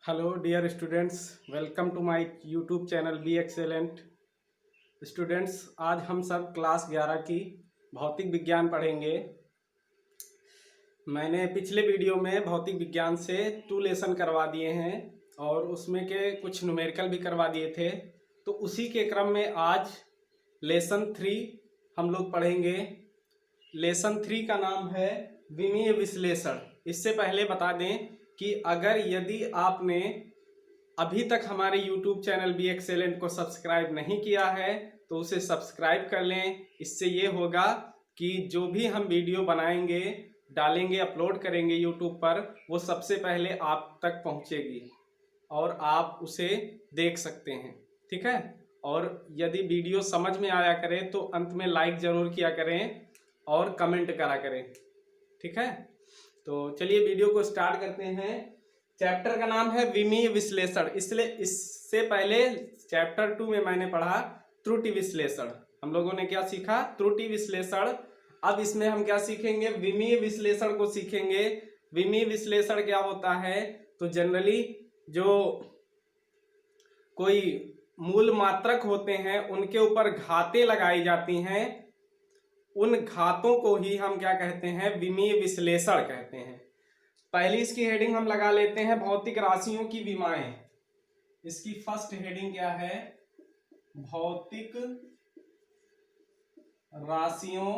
Hello dear students, welcome to my YouTube channel be excellent. Students, आज हम सब class 11 की भौतिक विज्ञान पढ़ेंगे। मैंने पिछले वीडियो में भौतिक विज्ञान से 2 लेसन करवा दिए हैं और उसमें के कुछ न्यूमेरिकल भी करवा दिए थे। तो उसी के क्रम में आज लेसन 3 हम लोग पढ़ेंगे। लेसन 3 का नाम है विमीय विश्लेषण। इससे पहले बता दें कि यदि आपने अभी तक हमारे YouTube चैनल बी एक्सेलेंट को सब्सक्राइब नहीं किया है तो उसे सब्सक्राइब कर लें। इससे ये होगा कि जो भी हम वीडियो बनाएंगे, डालेंगे, अपलोड करेंगे YouTube पर, वो सबसे पहले आप तक पहुंचेगी और आप उसे देख सकते हैं। ठीक है। और यदि वीडियो समझ में आया करे तो अंत में लाइक ज़रूर किया करें और कमेंट करा करें। ठीक है। तो चलिए वीडियो को स्टार्ट करते हैं। चैप्टर का नाम है विमीय विश्लेषण। इसलिए इससे पहले चैप्टर 2 में मैंने पढ़ा त्रुटि विश्लेषण। हम लोगों ने क्या सीखा? त्रुटि विश्लेषण। अब इसमें हम क्या सीखेंगे? विमीय विश्लेषण को सीखेंगे। विमीय विश्लेषण क्या होता है? तो जनरली जो कोई मूल मात्रक होते हैं उनके ऊपर घातें लगाई जाती हैं, उन घातों को ही हम क्या कहते हैं? विमीय विश्लेषण कहते हैं। पहली इसकी हेडिंग हम लगा लेते हैं भौतिक राशियों की विमाएं। इसकी फर्स्ट हेडिंग क्या है? भौतिक राशियों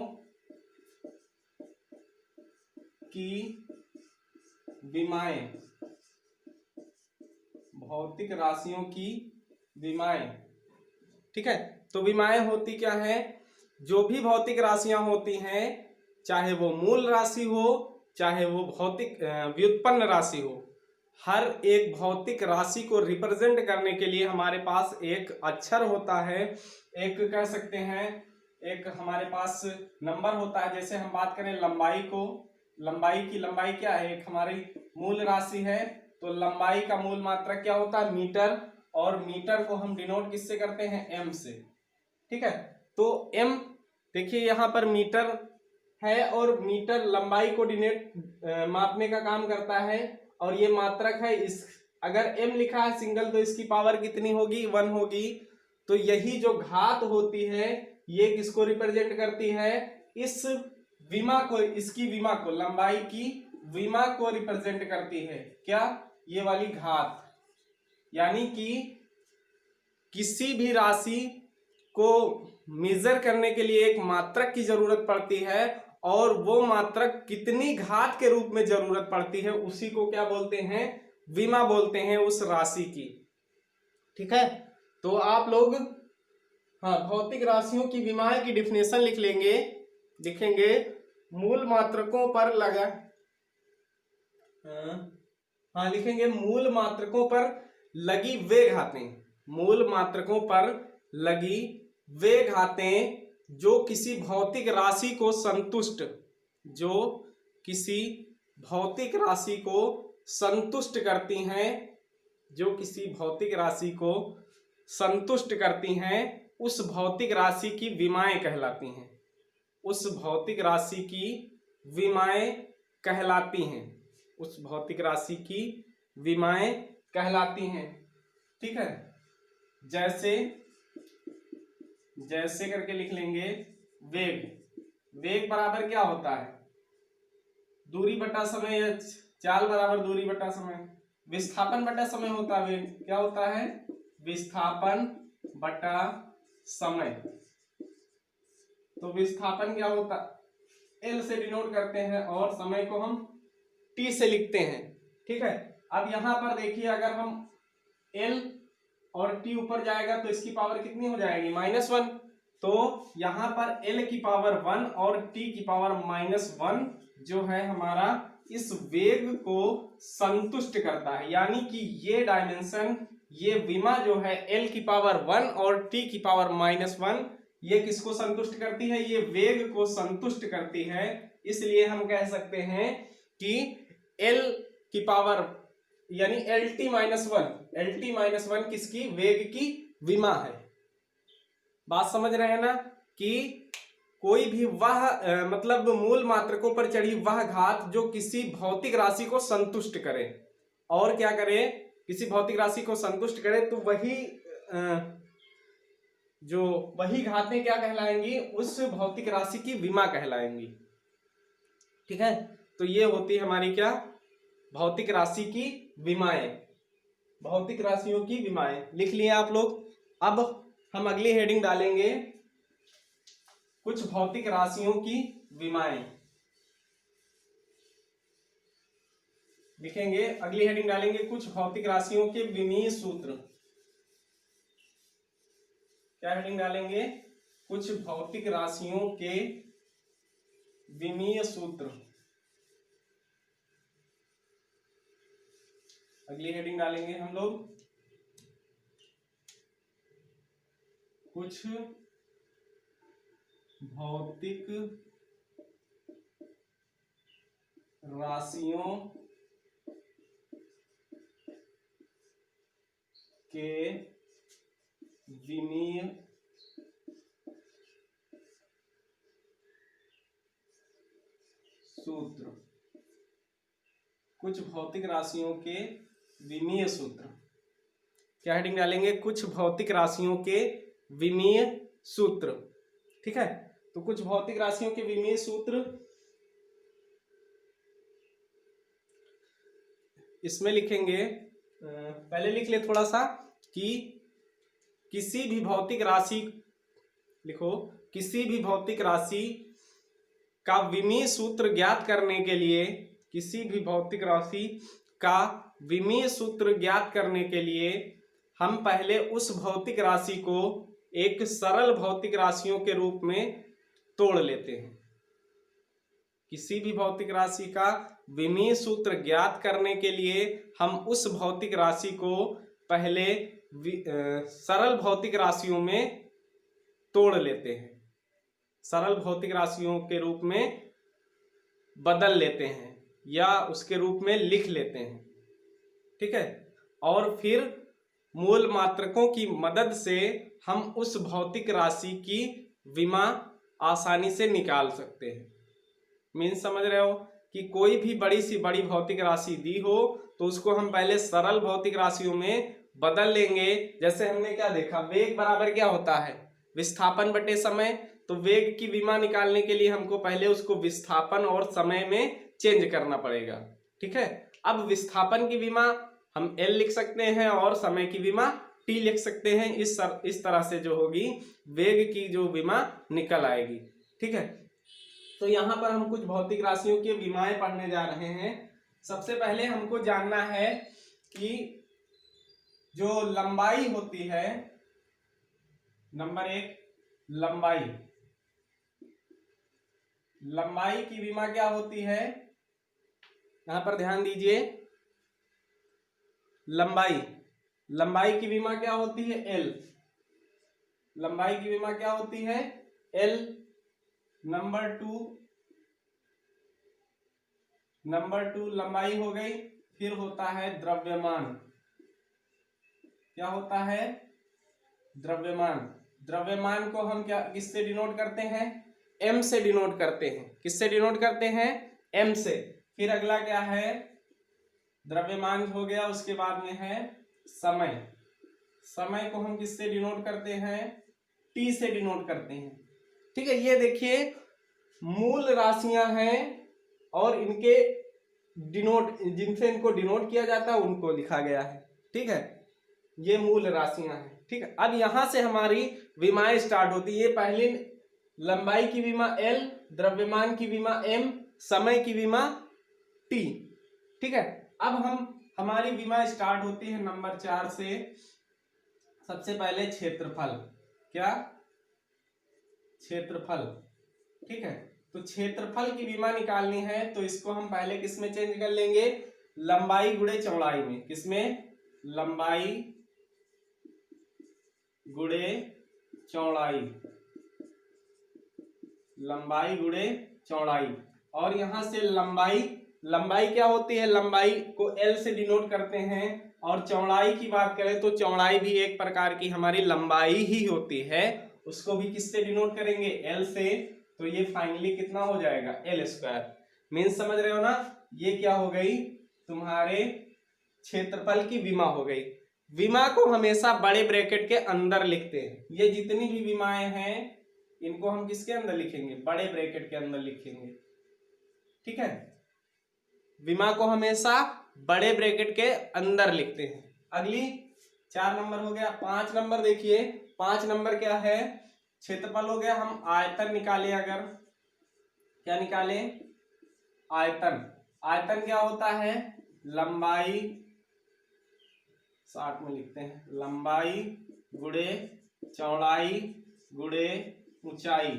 की विमाएं। भौतिक राशियों की विमाएं। ठीक है। तो विमाएं होती क्या है? जो भी भौतिक राशियां होती हैं, चाहे वो मूल राशि हो, चाहे वो भौतिक व्युत्पन्न राशि हो, हर एक भौतिक राशि को रिप्रेजेंट करने के लिए हमारे पास एक अक्षर होता है, एक कह सकते हैं एक हमारे पास नंबर होता है। जैसे हम बात करें लंबाई को, लंबाई की लंबाई क्या है? एक हमारी मूल राशि है, तो लंबाई का मूल मात्रक क्या होता है? मीटर। और मीटर को हम डिनोट किससे करते हैं? एम से। ठीक है। तो एम देखिए यहाँ पर मीटर है और मीटर लंबाई को मापने का काम करता है और ये मात्रक है। इस अगर m लिखा है सिंगल तो इसकी पावर कितनी होगी? 1 होगी। तो यही जो घात होती है ये किसको रिप्रेजेंट करती है? इस विमा को, इसकी विमा को, लंबाई की विमा को रिप्रेजेंट करती है। क्या? ये वाली घात। यानी कि किसी भी राशि को मेजर करने के लिए एक मात्रक की जरूरत पड़ती है और वो मात्रक कितनी घात के रूप में जरूरत पड़ती है उसी को क्या बोलते हैं? विमा बोलते हैं उस राशि की। ठीक है। तो आप लोग भौतिक राशियों की विमाएं की डिफिनेशन लिख लेंगे। लिखेंगे मूल मात्रकों पर लगा लिखेंगे मूल मात्रकों पर लगी वे घातें। मूल मात्रकों पर लगी वे घातें जो किसी भौतिक राशि को संतुष्ट, जो किसी भौतिक राशि को संतुष्ट करती हैं, जो किसी भौतिक राशि को संतुष्ट करती हैं, उस भौतिक राशि की विमाएं कहलाती हैं। उस भौतिक राशि की विमाएं कहलाती हैं। उस भौतिक राशि की विमाएं कहलाती हैं। ठीक है। जैसे जैसे करके लिख लेंगे वेग। वेग बराबर क्या होता है? दूरी बटा समय या चाल बराबर दूरी बटा समय। विस्थापन बटा समय होता है वेग। क्या होता है? विस्थापन बटा समय। तो विस्थापन क्या होता? एल से डिनोट करते हैं और समय को हम टी से लिखते हैं। ठीक है। अब यहां पर देखिए, अगर हम एल और टी ऊपर जाएगा तो इसकी पावर कितनी हो जाएगी? -1। तो यहां पर एल की पावर 1 और टी की पावर -1 जो है हमारा इस वेग को संतुष्ट करता है। यानी कि ये डायमेंशन, ये विमा जो है एल की पावर 1 और टी की पावर -1, ये किसको संतुष्ट करती है? ये वेग को संतुष्ट करती है। इसलिए हम कह सकते हैं कि एल की पावर यानी LT-1 किसकी? वेग की विमा है। बात समझ रहे हैं ना? कि कोई भी वह मतलब मूल मात्रकों पर चढ़ी वह घात जो किसी भौतिक राशि को संतुष्ट करे और क्या करे? किसी भौतिक राशि को संतुष्ट करे तो वही घातें क्या कहलाएंगी, उस भौतिक राशि की विमा कहलाएंगी। ठीक है, तो ये होती है हमारी क्या, भौतिक राशि की विमाएं, भौतिक राशियों की विमाएं। लिख लिए आप लोग। अब हम अगली हेडिंग डालेंगे, कुछ भौतिक राशियों की विमाएं। लिखेंगे, अगली हेडिंग डालेंगे, कुछ भौतिक राशियों के विमीय सूत्र। क्या हेडिंग डालेंगे, कुछ भौतिक राशियों के विमीय सूत्र। अगली हेडिंग डालेंगे हम लोग, कुछ भौतिक राशियों के विमीय सूत्र। कुछ भौतिक राशियों के विमीय सूत्र। क्या हेडिंग डालेंगे, कुछ भौतिक राशियों के विमीय सूत्र। ठीक है, तो कुछ भौतिक राशियों के विमीय सूत्र, इसमें लिखेंगे, पहले लिख ले थोड़ा सा कि किसी भी भौतिक राशि, लिखो, किसी भी भौतिक राशि का विमीय सूत्र ज्ञात करने के लिए, किसी भी भौतिक राशि का विमीय सूत्र ज्ञात करने के लिए हम पहले उस भौतिक राशि को एक सरल भौतिक राशियों के रूप में तोड़ लेते हैं। किसी भी भौतिक राशि का विमीय सूत्र ज्ञात करने के लिए हम उस भौतिक राशि को पहले सरल भौतिक राशियों में तोड़ लेते हैं, सरल भौतिक राशियों के रूप में बदल लेते हैं या उसके रूप में लिख लेते हैं। ठीक है, और फिर मूल मात्रकों की मदद से हम उस भौतिक राशि की विमा आसानी से निकाल सकते हैं। मीन्स समझ रहे हो कि कोई भी बड़ी सी बड़ी भौतिक राशि दी हो तो उसको हम पहले सरल भौतिक राशियों में बदल लेंगे। जैसे हमने क्या देखा, वेग बराबर क्या होता है, विस्थापन बटे समय। तो वेग की विमा निकालने के लिए हमको पहले उसको विस्थापन और समय में चेंज करना पड़ेगा। ठीक है, अब विस्थापन की विमा हम L लिख सकते हैं और समय की विमा T लिख सकते हैं। इस तरह से जो होगी वेग की जो विमा निकल आएगी। ठीक है, तो यहाँ पर हम कुछ भौतिक राशियों की विमाएं पढ़ने जा रहे हैं। सबसे पहले हमको जानना है कि जो लंबाई होती है, नंबर 1 लंबाई, लंबाई की विमा क्या होती है, यहां पर ध्यान दीजिए। लंबाई की विमा क्या होती है, L। लंबाई की विमा क्या होती है, L। नंबर 2 लंबाई हो गई। फिर होता है द्रव्यमान। क्या होता है, द्रव्यमान। द्रव्यमान को हम क्या किससे डिनोट करते हैं, M से डिनोट करते हैं। किससे डिनोट करते हैं, M से। फिर अगला क्या है, द्रव्यमान हो गया, उसके बाद में है समय। समय को हम किससे डिनोट करते हैं, T से डिनोट करते हैं। ठीक है, ये देखिए मूल राशियां हैं और इनके डिनोट, जिनसे इनको डिनोट किया जाता है उनको लिखा गया है। ठीक है, ये मूल राशियां हैं। ठीक है, अब यहां से हमारी विमाएं स्टार्ट होती है। पहली लंबाई की विमा L, द्रव्यमान की विमा M, समय की विमा T। ठीक है, अब हमारी विमा स्टार्ट होती है नंबर 4 से। सबसे पहले क्षेत्रफल। क्या, क्षेत्रफल। ठीक है, तो क्षेत्रफल की विमा निकालनी है तो इसको हम पहले किस में चेंज कर लेंगे, लंबाई गुणे चौड़ाई में। किसमें, लंबाई गुणे चौड़ाई, लंबाई गुणे चौड़ाई। और यहां से लंबाई क्या होती है, लंबाई को L से डिनोट करते हैं। और चौड़ाई की बात करें तो चौड़ाई भी एक प्रकार की हमारी लंबाई ही होती है, उसको भी किससे डिनोट करेंगे, L से। तो ये फाइनली कितना हो जाएगा, L²। मीन्स समझ रहे हो ना, ये क्या हो गई तुम्हारे क्षेत्रफल की विमा हो गई। विमा को हमेशा बड़े ब्रैकेट के अंदर लिखते हैं। ये जितनी भी विमाएं हैं इनको हम किसके अंदर लिखेंगे? बड़े ब्रैकेट के अंदर लिखेंगे। ठीक है, विमा को हमेशा बड़े ब्रैकेट के अंदर लिखते हैं। अगली 4 नंबर हो गया। 5 नंबर देखिए, 5 नंबर क्या है? क्षेत्रफल हो गया। हम आयतन निकाले, अगर क्या निकाले? आयतन। आयतन क्या होता है? लंबाई, 60 में लिखते हैं, लंबाई गुणे चौड़ाई गुणे ऊंचाई।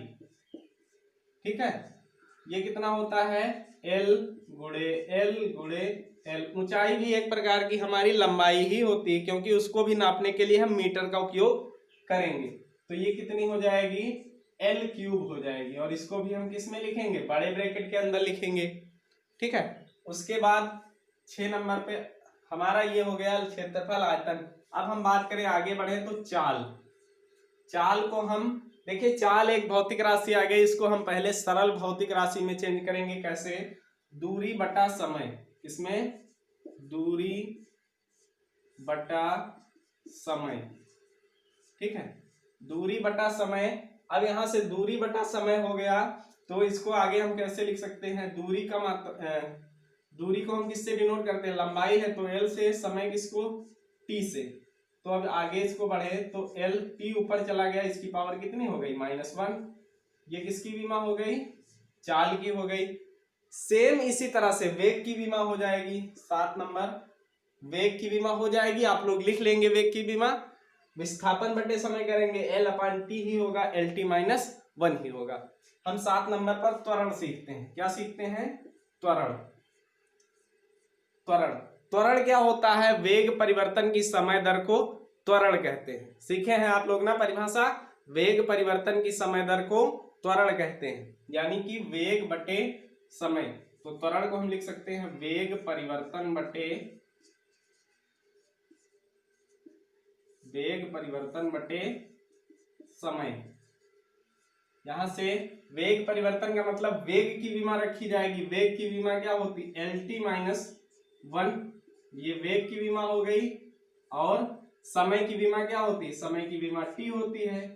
ठीक है, ये कितना होता है? L गुणे L गुणे L। ऊंचाई भी एक प्रकार की हमारी लंबाई ही होती है, क्योंकि उसको भी नापने के लिए हम मीटर का उपयोग करेंगे। तो ये कितनी हो जाएगी? L क्यूब हो जाएगी। और इसको भी हम किस में लिखेंगे? बड़े ब्रैकेट के अंदर लिखेंगे। ठीक है, उसके बाद 6 नंबर पे हमारा ये हो गया क्षेत्रफल, आयतन। अब हम बात करें, आगे बढ़े तो चाल। चाल को हम देखिए, चाल एक भौतिक राशि आ गई, इसको हम पहले सरल भौतिक राशि में चेंज करेंगे। कैसे? दूरी बटा समय। किसमें? दूरी बटा समय। ठीक है, दूरी बटा समय। अब यहां से दूरी बटा समय हो गया, तो इसको आगे हम कैसे लिख सकते हैं? दूरी का दूरी को हम किससे डिनोट करते हैं? लंबाई है तो L से, समय किसको? T से। तो अब आगे इसको बढ़े तो L T ऊपर चला गया, इसकी पावर कितनी हो गई? -1। ये किसकी विमा हो गई? चाल की हो गई। सेम इसी तरह से वेग की विमा हो जाएगी। 7 नंबर, वेग की विमा हो जाएगी। आप लोग लिख लेंगे वेग की विमा। विस्थापन बटे समय करेंगे, L/T ही होगा, LT-1 ही होगा। हम 7 नंबर पर त्वरण सीखते हैं। क्या सीखते हैं? त्वरण। त्वरण, त्वरण क्या होता है? वेग परिवर्तन की समय दर को त्वरण कहते हैं। सीखे हैं आप लोग ना परिभाषा? वेग परिवर्तन की समय दर को त्वरण कहते हैं, यानी कि वेग बटे समय। तो त्वरण को हम लिख सकते हैं वेग परिवर्तन बटे समय। यहां से वेग परिवर्तन का मतलब वेग की विमा रखी जाएगी। वेग की विमा क्या होती? LT-1। ये वेग की विमा हो गई। और समय की विमा क्या होती है? समय की विमा T होती है।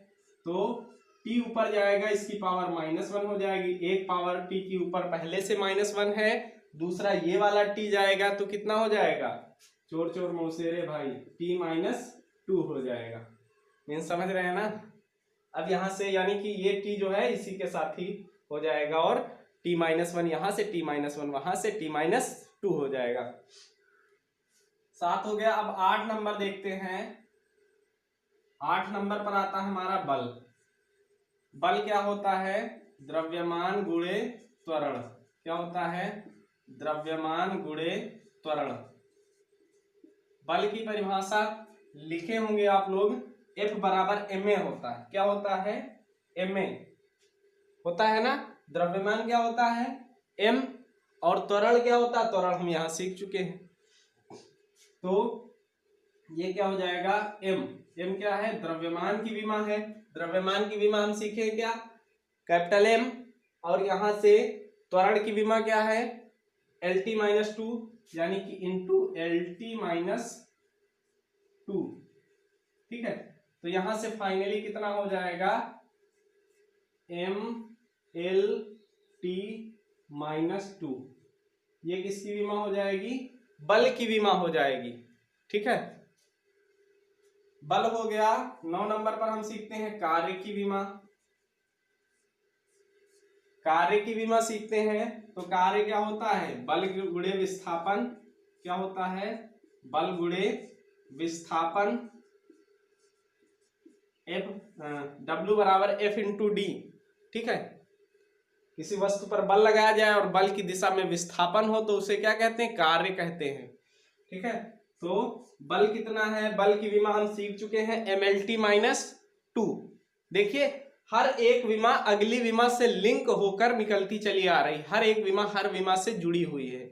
तो T ऊपर जाएगा, इसकी पावर -1 हो जाएगी। एक पावर T की ऊपर पहले से -1 है, दूसरा ये वाला T जाएगा तो कितना हो जाएगा? चोर चोर मौसेरे भाई, T-2 हो जाएगा। मीन समझ रहे हैं ना? अब यहां से यानी कि ये T जो है इसी के साथ ही हो जाएगा, और T-1 यहां से, T-1 वहां से, T-2 हो जाएगा। 7 हो गया। अब 8 नंबर देखते हैं। 8 नंबर पर आता है हमारा बल। बल क्या होता है? द्रव्यमान गुणे त्वरण। क्या होता है? द्रव्यमान गुणे त्वरण। बल की परिभाषा लिखे होंगे आप लोग, F बराबर ma होता है। क्या होता है? ma होता है ना। द्रव्यमान क्या होता है? m। और त्वरण क्या होता है? त्वरण हम यहां सीख चुके हैं। तो ये क्या हो जाएगा? m। m क्या है? द्रव्यमान की विमा है। द्रव्यमान की विमा हम सीखे क्या? Capital M। और यहां से त्वरण की विमा क्या है? LT-2, यानी कि इंटू LT-2। ठीक है, तो यहां से फाइनली कितना हो जाएगा? MLT-2। ये किसकी विमा हो जाएगी? बल की विमा हो जाएगी। ठीक है, बल हो गया। 9 नंबर पर हम सीखते हैं कार्य की विमा। कार्य की विमा सीखते हैं तो कार्य क्या होता है? बल गुणे विस्थापन। क्या होता है? बल गुणे विस्थापन। W बराबर F/D। ठीक है, किसी वस्तु पर बल लगाया जाए और बल की दिशा में विस्थापन हो तो उसे क्या कहते हैं? कार्य कहते हैं। ठीक है, तो बल कितना है? बल की विमा हम सीख चुके हैं MLT-2। देखिए, हर एक विमा अगली विमा से लिंक होकर निकलती चली आ रही। हर एक विमा हर विमा से जुड़ी हुई है।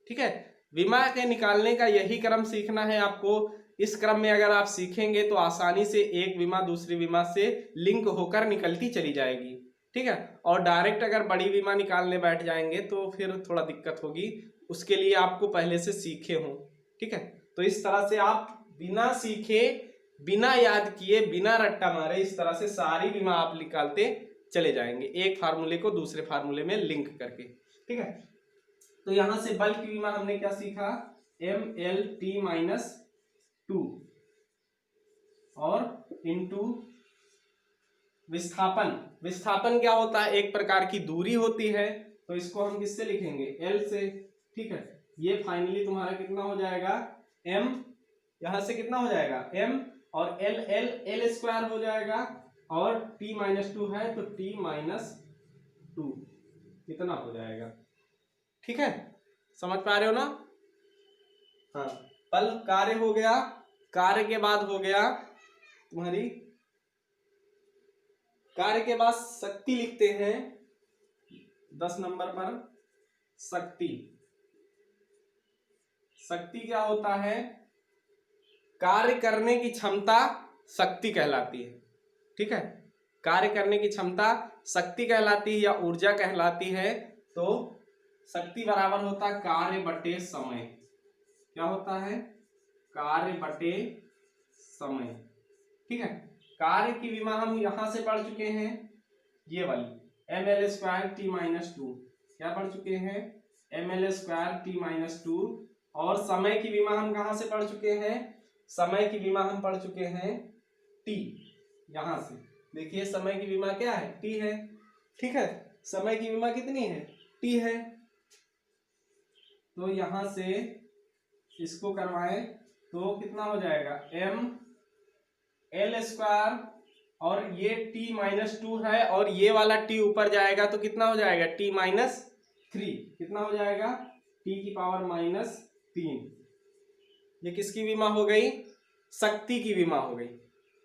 ठीक है, विमा के निकालने का यही क्रम सीखना है आपको। इस क्रम में अगर आप सीखेंगे तो आसानी से एक विमा दूसरी विमा से लिंक होकर निकलती चली जाएगी। ठीक है, और डायरेक्ट अगर बड़ी विमा निकालने बैठ जाएंगे तो फिर थोड़ा दिक्कत होगी। उसके लिए आपको पहले से सीखे हों। ठीक है, तो इस तरह से आप बिना सीखे, बिना याद किए, बिना रट्टा मारे इस तरह से सारी विमा आप निकालते चले जाएंगे, एक फार्मूले को दूसरे फार्मूले में लिंक करके। ठीक है, तो यहां से बल्क विमा हमने क्या सीखा, MLT-2 और इनटू विस्थापन। विस्थापन क्या होता है, एक प्रकार की दूरी होती है, तो इसको हम किससे लिखेंगे, L से। ठीक है, ये फाइनली तुम्हारा कितना हो जाएगा, M, यहां से कितना हो जाएगा M, और L स्क्वायर हो जाएगा, और T-2 है तो T-2 कितना हो जाएगा। ठीक है, समझ पा रहे हो ना। हाँ, बल कार्य हो गया, कार्य के बाद हो गया तुम्हारी, कार्य के बाद शक्ति लिखते हैं 10 नंबर पर। शक्ति, शक्ति क्या होता है, कार्य करने की क्षमता शक्ति कहलाती है। ठीक है, कार्य करने की क्षमता शक्ति कहलाती है या ऊर्जा कहलाती है। तो शक्ति बराबर होता है कार्य बटे समय। क्या होता है, कार्य बटे समय। ठीक है, कार्य की विमा हम यहां से पढ़ चुके हैं, ये वाली ML2T-2 क्या पढ़ चुके हैं, ML2T-2। और समय की विमा हम कहां से पढ़ चुके हैं, समय की विमा हम पढ़ चुके हैं T। यहां से देखिए समय की विमा क्या है, T है। ठीक है, समय की विमा कितनी है, T है। तो यहां से इसको करवाएं तो कितना हो जाएगा, ML2, और ये T-2 है, और ये वाला T ऊपर जाएगा तो कितना हो जाएगा, T-3। कितना हो जाएगा, T⁻3। ये किसकी विमा हो गई, शक्ति की विमा हो गई।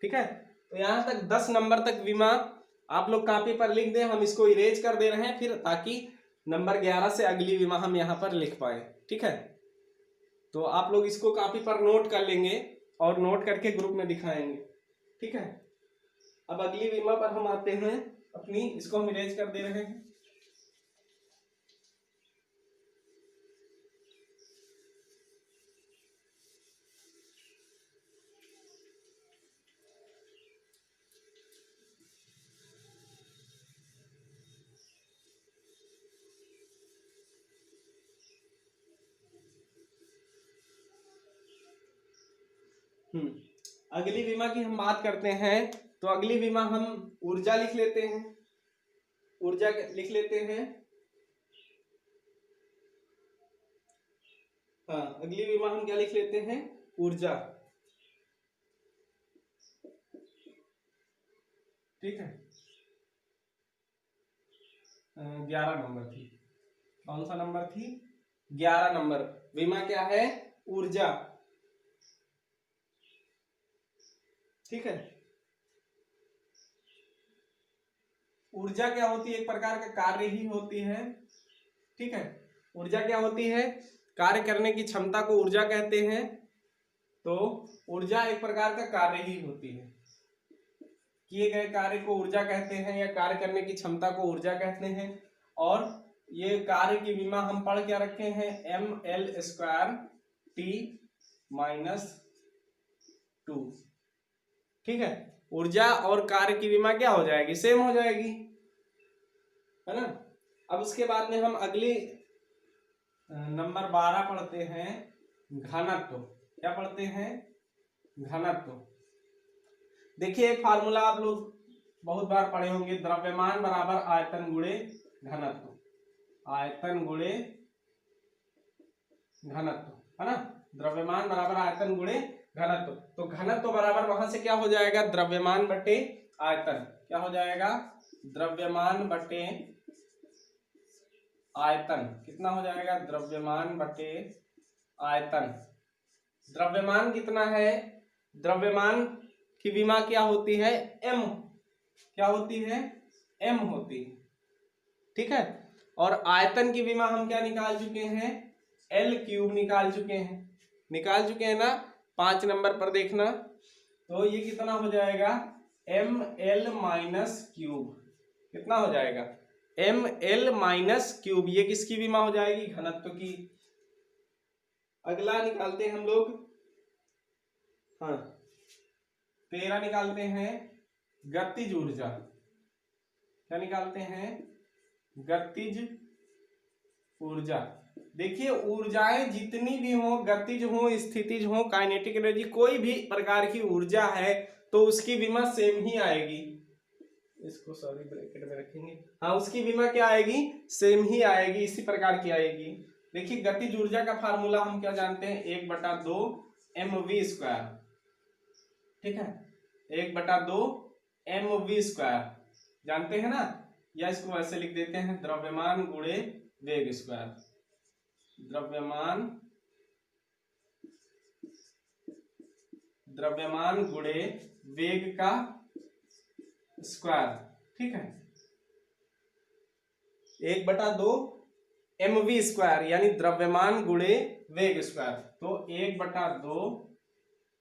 ठीक है, तो यहां तक 10 नंबर तक विमा आप लोग कॉपी पर लिख दें, हम इसको इरेज कर दे रहे हैं फिर, ताकि नंबर 11 से अगली विमा हम यहाँ पर लिख पाए। ठीक है, तो आप लोग इसको कॉपी पर नोट कर लेंगे और नोट करके ग्रुप में दिखाएंगे। ठीक है, अब अगली विमा पर हम आते हैं अपनी, इसको हम इरेज कर दे रहे हैं। अगली विमा की हम बात करते हैं, तो अगली विमा हम ऊर्जा लिख लेते हैं, ऊर्जा लिख लेते हैं। हाँ, अगली विमा हम क्या लिख लेते हैं, ऊर्जा। ठीक है, 11 नंबर थी, कौन सा नंबर थी, 11 नंबर। विमा क्या है, ऊर्जा। ठीक है, ऊर्जा क्या होती है, एक प्रकार का कार्य ही होती है। ठीक है, ऊर्जा क्या होती है, कार्य करने की क्षमता को ऊर्जा कहते हैं। तो ऊर्जा एक प्रकार का कार्य ही होती है, किए गए कार्य को ऊर्जा कहते हैं, या कार्य करने की क्षमता को ऊर्जा कहते हैं। और ये कार्य की विमा हम पढ़ क्या रखे हैं, ML2T-2। ठीक है, ऊर्जा और कार्य की विमा क्या हो जाएगी, सेम हो जाएगी, है ना। अब उसके बाद में हम अगली नंबर 12 पढ़ते हैं, घनत्व। क्या पढ़ते हैं, घनत्व। देखिए एक फार्मूला आप लोग बहुत बार पढ़े होंगे, द्रव्यमान बराबर आयतन गुणे घनत्व। आयतन गुणे घनत्व, है ना, द्रव्यमान बराबर आयतन गुणे घनत्व। तो घनत्व बराबर वहां से क्या हो जाएगा, द्रव्यमान बटे आयतन। क्या हो जाएगा, द्रव्यमान बटे आयतन। कितना हो जाएगा, द्रव्यमान बटे आयतन। द्रव्यमान कितना है, द्रव्यमान की विमा क्या होती है, M। क्या होती है, M होती है। ठीक है, और आयतन की विमा हम क्या निकाल चुके हैं, L³ निकाल चुके हैं ना, 5 नंबर पर देखना। तो ये कितना हो जाएगा, ML-3। कितना हो जाएगा, ML-3। ये किसकी विमा हो जाएगी, घनत्व की। अगला निकालते हैं हम लोग हाँ 13 निकालते हैं गतिज ऊर्जा। क्या निकालते हैं? गतिज ऊर्जा। देखिए ऊर्जाएं जितनी भी हो, गतिज हो, स्थितिज हो, काइनेटिक एनर्जी, कोई भी प्रकार की ऊर्जा है तो उसकी विमा सेम ही आएगी। इसको सॉरी ब्रैकेट में रखेंगे। हाँ उसकी विमा क्या आएगी? सेम ही आएगी, इसी प्रकार की आएगी। देखिए गतिज ऊर्जा का फार्मूला हम क्या जानते हैं? 1/2 mv²। ठीक है, 1/2 mv² जानते हैं ना, या इसको ऐसे लिख देते हैं द्रव्यमान गुणे वेग स्क्वायर। द्रव्यमान गुणे वेग का स्क्वायर। ठीक है, 1/2 mv² यानी द्रव्यमान गुणे वेग स्क्वायर, तो 1/2।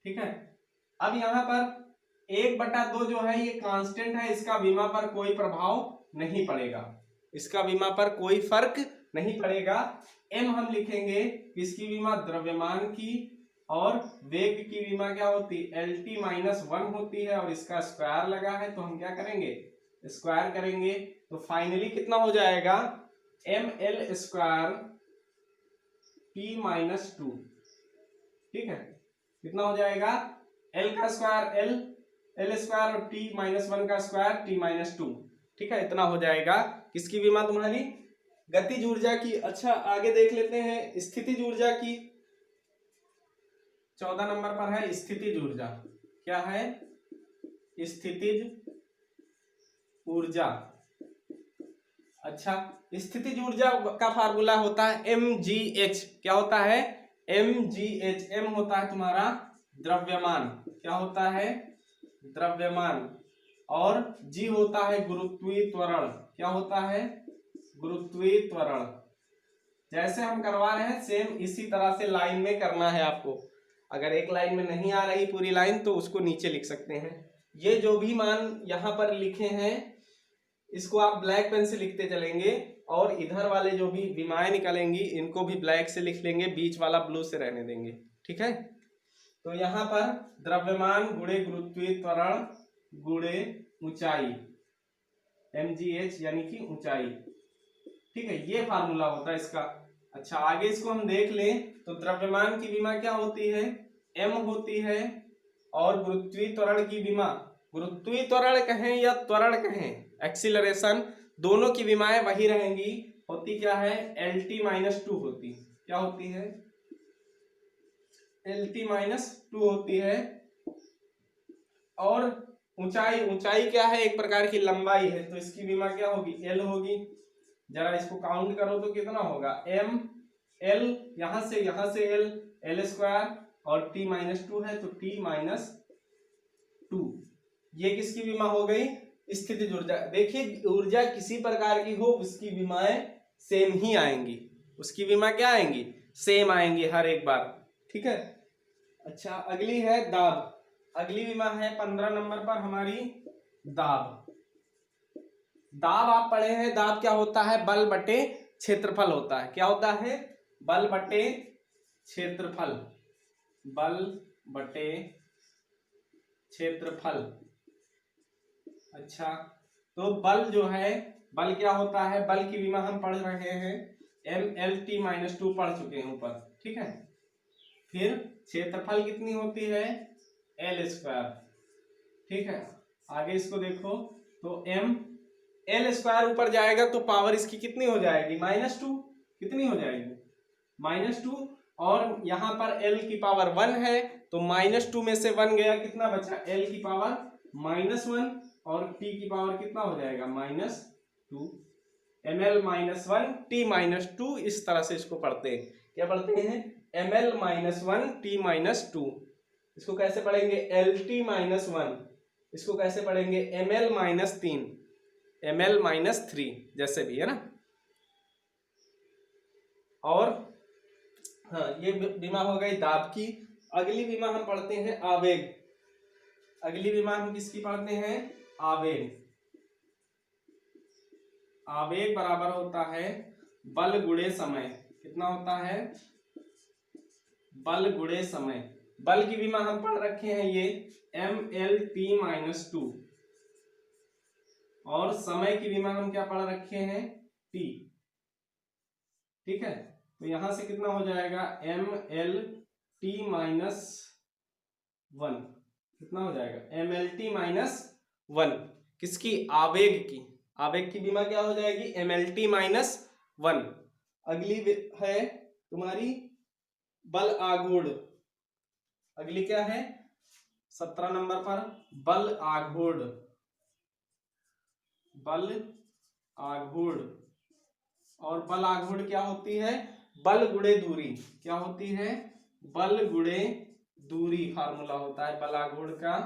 ठीक है, अब यहां पर 1/2 जो है ये कांस्टेंट है, इसका विमा पर कोई प्रभाव नहीं पड़ेगा, इसका विमा पर कोई फर्क नहीं पड़ेगा। m हम लिखेंगे किसकी विमा? द्रव्यमान की, और वेग की विमा क्या होती? LT-1 होती है, और इसका स्क्वायर लगा है तो हम क्या करेंगे? स्क्वायर करेंगे, तो फाइनली कितना हो जाएगा? ml² T-2। ठीक है, कितना हो जाएगा? L का स्क्वायर L² और T-1 का स्क्वायर T-2। ठीक है, इतना हो जाएगा किसकी विमा? तुम्हारी गतिज ऊर्जा की। अच्छा आगे देख लेते हैं स्थितिज ऊर्जा की। 14 नंबर पर है स्थितिज ऊर्जा। क्या है? स्थितिज ऊर्जा। अच्छा, स्थितिज ऊर्जा का फार्मूला होता है mgh। क्या होता है? mgh। m होता है तुम्हारा द्रव्यमान। क्या होता है? द्रव्यमान। और g होता है गुरुत्वीय त्वरण। क्या होता है? गुरुत्वीय त्वरण। जैसे हम करवा रहे हैं सेम इसी तरह से लाइन में करना है आपको। अगर एक लाइन में नहीं आ रही पूरी लाइन तो उसको नीचे लिख सकते हैं। ये जो भी मान यहाँ पर लिखे हैं इसको आप ब्लैक पेन से लिखते चलेंगे, और इधर वाले जो भी विमाएं निकलेंगी इनको भी ब्लैक से लिख लेंगे, बीच वाला ब्लू से रहने देंगे। ठीक है, तो यहाँ पर द्रव्यमान गुणे गुरुत्वीय त्वरण गुणे ऊंचाई, mgh यानी कि ऊंचाई। ठीक है, ये फार्मूला होता है इसका। अच्छा आगे इसको हम देख लें तो द्रव्यमान की विमा क्या होती है? m होती है, और गुरुत्वीय त्वरण की विमा, गुरुत्वीय त्वरण कहें या त्वरण कहें, एक्सीलरेशन, दोनों की विमाएं वही रहेंगी। होती क्या है? LT-2 होती। क्या होती है? LT-2 होती है। और ऊंचाई, ऊंचाई क्या है? एक प्रकार की लंबाई है, तो इसकी विमा क्या होगी? L होगी। जरा इसको काउंट करो तो कितना होगा? m l, यहां से l, L², और T-2 है तो T-2। ये किसकी विमा हो गई? स्थितिज ऊर्जा। देखिए ऊर्जा किसी प्रकार की हो उसकी विमाएं सेम ही आएंगी, उसकी विमा क्या आएंगी? सेम आएंगी हर एक बार। ठीक है, अच्छा अगली है दाब। अगली विमा है 15 नंबर पर हमारी दाब। दाब आप पढ़े हैं, दाब क्या होता है? बल बटे क्षेत्रफल होता है। क्या होता है? बल बटे क्षेत्रफल। बल बटे क्षेत्रफल। अच्छा, तो बल जो है, बल क्या होता है? बल की विमा हम पढ़ रहे हैं, mLT-2 पढ़ चुके हैं ऊपर। ठीक है, फिर क्षेत्रफल कितनी होती है? L²। ठीक है, आगे इसको देखो तो L² ऊपर जाएगा तो पावर इसकी कितनी हो जाएगी? -2। कितनी हो जाएगी? -2। और यहाँ पर L की पावर 1 है तो -2 में से 1 गया, कितना बचा? L की पावर -1, और T की पावर कितना हो जाएगा? -2। ml-1 T-2, इस तरह से इसको पढ़ते हैं। क्या पढ़ते हैं? ml-1 T-2। इसको कैसे पढ़ेंगे? LT-1। इसको कैसे पढ़ेंगे? ml-3, ml-3, जैसे भी है ना। और हाँ ये विमा हो गई दाब की। अगली विमा हम पढ़ते हैं आवेग। अगली विमा हम किसकी पढ़ते हैं? आवेग। आवेग बराबर होता है बल गुणे समय। कितना होता है? बल गुणे समय। बल की बीमा हम पढ़ रखे हैं ये MLT-2, और समय की बीमा हम क्या पढ़ रखे हैं, T। ठीक है, तो यहां से कितना हो जाएगा MLT-1, कितना हो जाएगा MLT-1, किसकी, आवेग की, आवेग की बीमा क्या हो जाएगी MLT-1। अगली है तुम्हारी बल आघूर्ण, अगली क्या है 17 नंबर पर बल आघूर्ण, बल आघूर्ण। और बल आघूर्ण क्या होती है, बल गुणे दूरी, क्या होती है, बल गुणे दूरी फार्मूला होता है बल आघूर्ण का।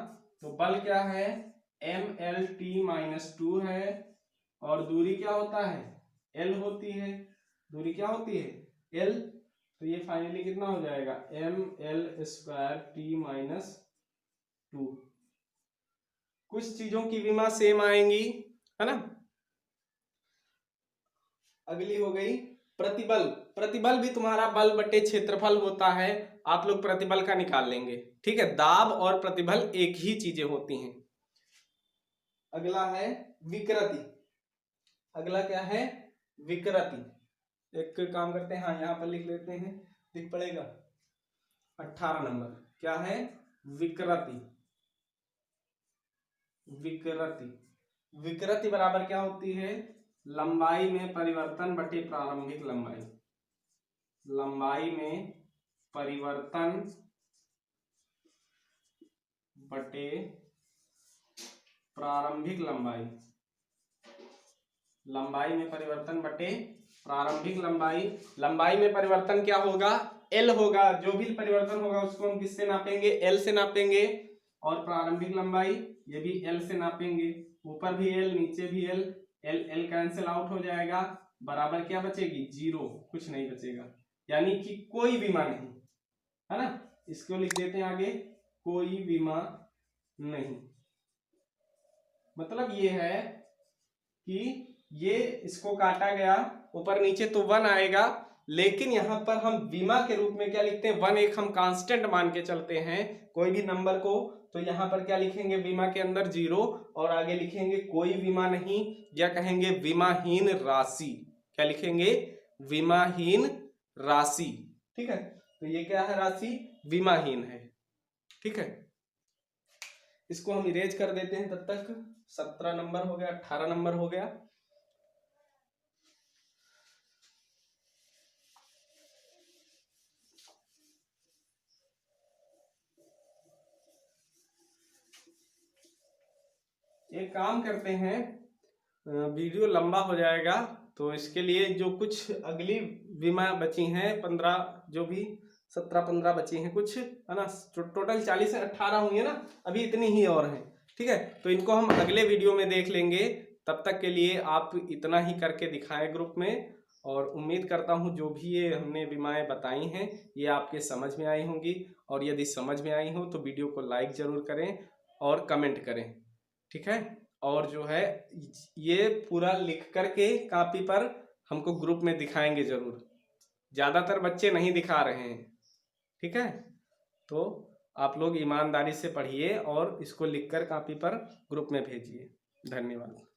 तो बल क्या है MLT-2 है, और दूरी क्या होता है L होती है, दूरी क्या होती है L। तो ये फाइनली कितना हो जाएगा ML²T-2। कुछ चीजों की बीमा सेम आएंगी, है ना। अगली हो गई प्रतिबल। प्रतिबल भी तुम्हारा बल बटे क्षेत्रफल होता है, आप लोग प्रतिबल का निकाल लेंगे। ठीक है, दाब और प्रतिबल एक ही चीजें होती हैं। अगला है विकृति, अगला क्या है विकृति। एक काम करते हैं, हाँ यहाँ पर लिख लेते हैं, दिख पड़ेगा 18 नंबर, क्या है विकृति। विकृति, विकृति बराबर क्या होती है, लंबाई में परिवर्तन बटे प्रारंभिक लंबाई, लंबाई में परिवर्तन बटे प्रारंभिक लंबाई, लंबाई में परिवर्तन बटे प्रारंभिक लंबाई। लंबाई में परिवर्तन क्या होगा L होगा, जो भी परिवर्तन होगा उसको हम किससे नापेंगे L से नापेंगे, और प्रारंभिक लंबाई ये भी L से नापेंगे, ऊपर भी L नीचे भी L, L L cancel out हो जाएगा, बराबर क्या बचेगी 0, कुछ नहीं बचेगा, यानी कि कोई बीमा नहीं, है ना। इसको लिख देते हैं आगे, कोई बीमा नहीं। मतलब ये है कि ये इसको काटा गया, ऊपर नीचे तो 1 आएगा, लेकिन यहां पर हम बीमा के रूप में क्या लिखते हैं 1 एक हम कांस्टेंट मान के चलते हैं कोई भी नंबर को। तो यहां पर क्या लिखेंगे बीमा के अंदर 0, और आगे लिखेंगे कोई बीमा नहीं, या कहेंगे बीमाहीन राशि। क्या लिखेंगे बीमाहीन राशि। ठीक है, तो ये क्या है राशि बीमाहीन है। ठीक है, इसको हम इरेज कर देते हैं, तब तक 17 नंबर हो गया, 18 नंबर हो गया। एक काम करते हैं, वीडियो लंबा हो जाएगा, तो इसके लिए जो कुछ अगली बीमा बची हैं 15, जो भी 17-15 बची हैं कुछ, है ना, टोटल 40 से 18 हुई है ना, अभी इतनी ही और हैं। ठीक है, तो इनको हम अगले वीडियो में देख लेंगे। तब तक के लिए आप इतना ही करके दिखाएं ग्रुप में, और उम्मीद करता हूं जो भी ये हमने बीमाएं बताई हैं ये आपके समझ में आई होंगी, और यदि समझ में आई हो तो वीडियो को लाइक जरूर करें और कमेंट करें। ठीक है, और जो है ये पूरा लिख करके कॉपी पर हमको ग्रुप में दिखाएंगे जरूर, ज्यादातर बच्चे नहीं दिखा रहे हैं। ठीक है, तो आप लोग ईमानदारी से पढ़िए और इसको लिखकर कॉपी पर ग्रुप में भेजिए। धन्यवाद।